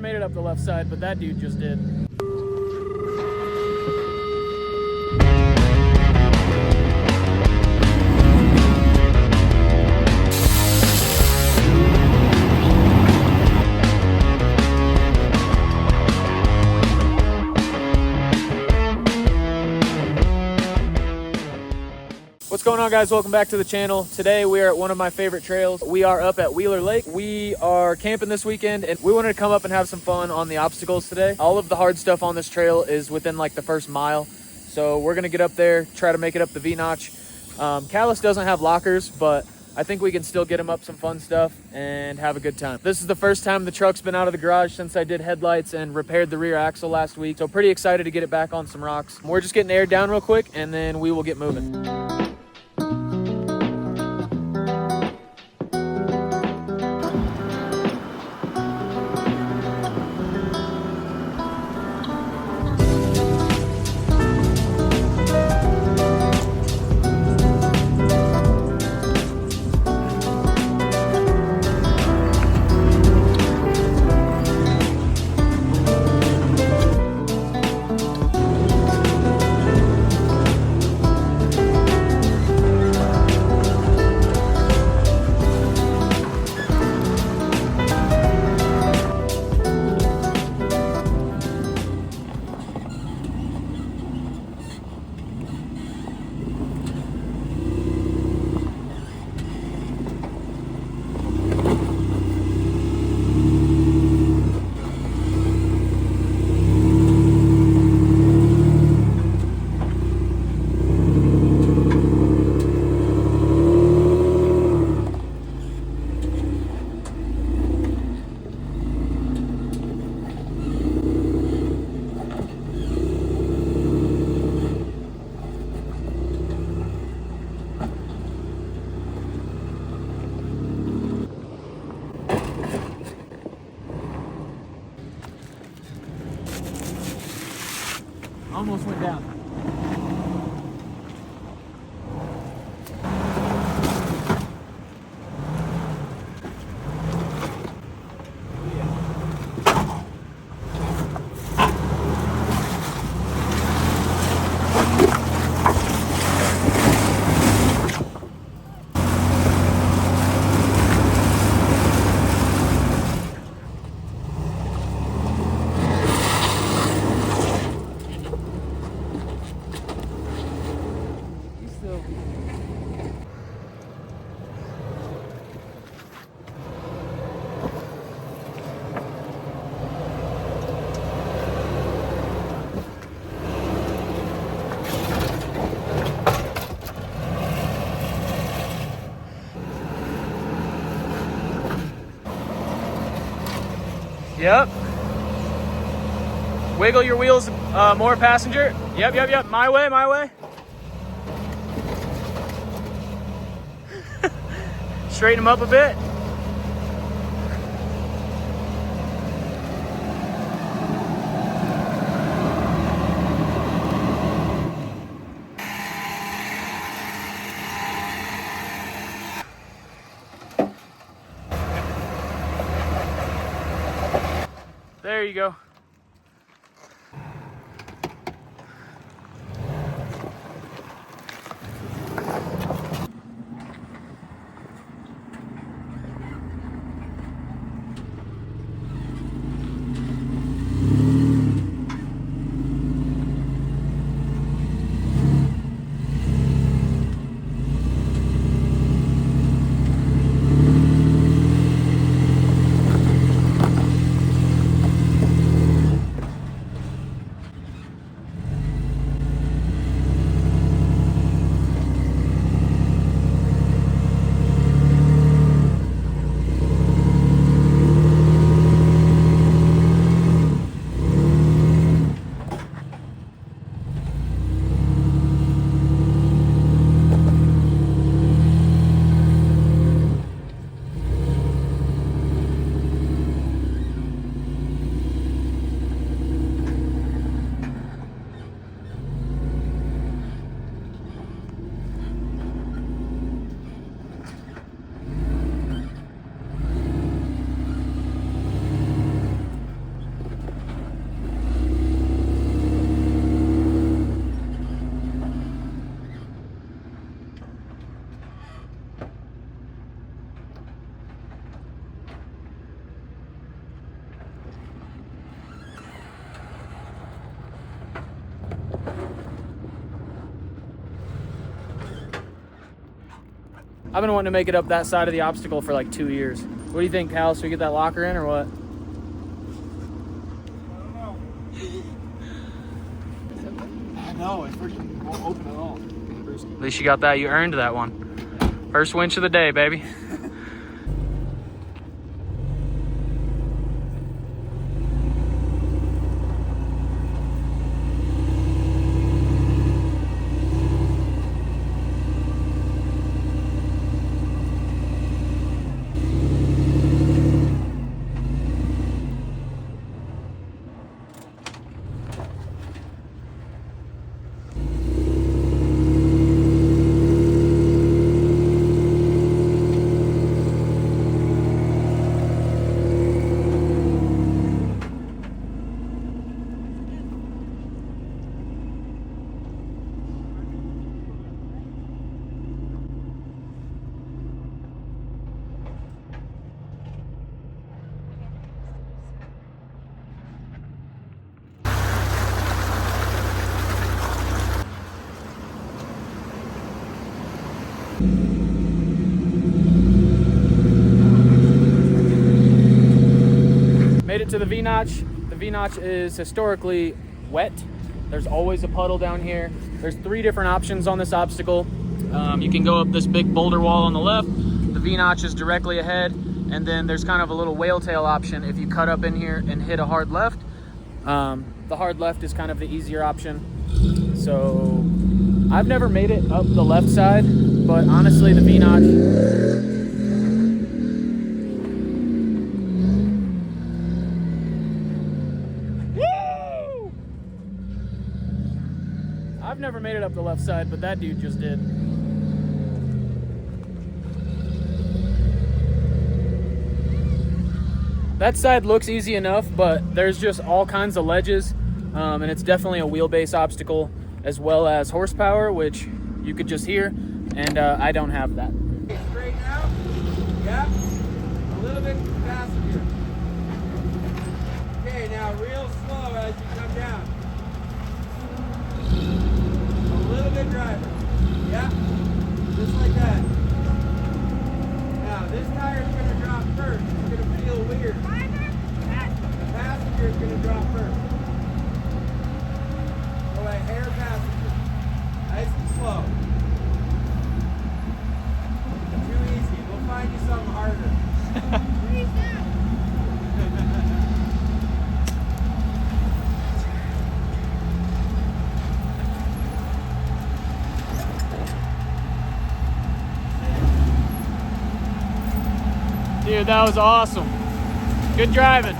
made it up the left side, but that dude just did. What's going on, guys? Welcome back to the channel. Today we are at one of my favorite trails. We are up at Wheeler Lake. We are camping this weekend and we wanted to come up and have some fun on the obstacles today. All of the hard stuff on this trail is within like the first mile. So we're gonna get up there, try to make it up the V-notch. Callis doesn't have lockers, but I think we can still get him up some fun stuff and have a good time. This is the first time the truck's been out of the garage since I did headlights and repaired the rear axle last week. So pretty excited to get it back on some rocks. We're just getting aired down real quick and then we will get moving. Almost went down. Yep. Wiggle your wheels, more passenger. Yep. My way. Straighten them up a bit. There you go. I've been wanting to make it up that side of the obstacle for like 2 years. What do you think, Cal? Should we get that locker in or what? I know, it freaking won't open at all. At least you got that. You earned that one. First winch of the day, baby. Made it to the V-notch. The V-notch is historically wet. There's always a puddle down here. There's 3 different options on this obstacle. You can go up this big boulder wall on the left. The V-notch is directly ahead. And then there's kind of a little whale tail option if you cut up in here and hit a hard left. The hard left is kind of the easier option. So I've never made it up the left side, but honestly the V-notch, I've never made it up the left side, but that dude just did. That side looks easy enough, but there's just all kinds of ledges, and it's definitely a wheelbase obstacle as well as horsepower, which you could just hear, and I don't have that. Straighten out. Yep. A little bit faster here. Okay, now real slow as you come down. A little bit driver. Yep. Just like that. Now this tire is going to drop first. It's going to feel weird. The passenger is going to drop first. Go a hair passenger. Nice and slow. Too easy. We'll find you something harder. Dude, that was awesome. Good driving.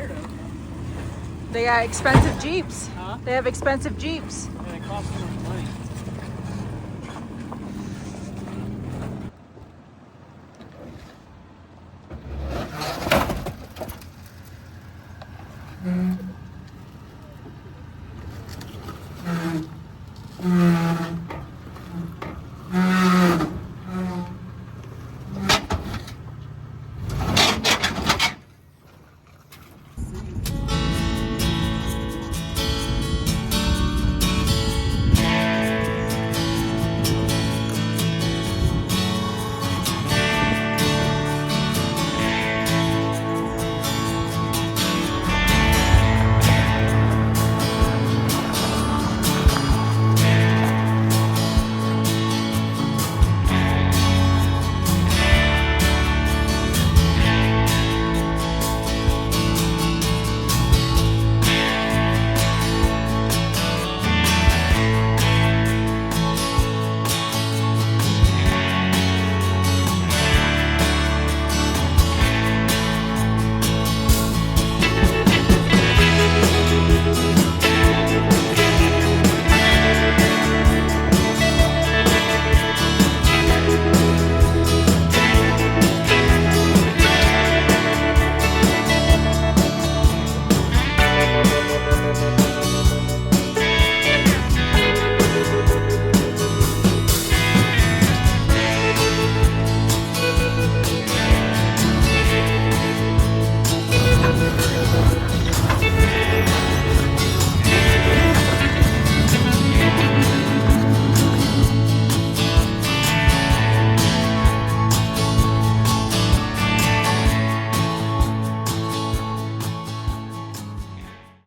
scared of. They got expensive Jeeps. Huh? They have expensive Jeeps. And it costs too much money.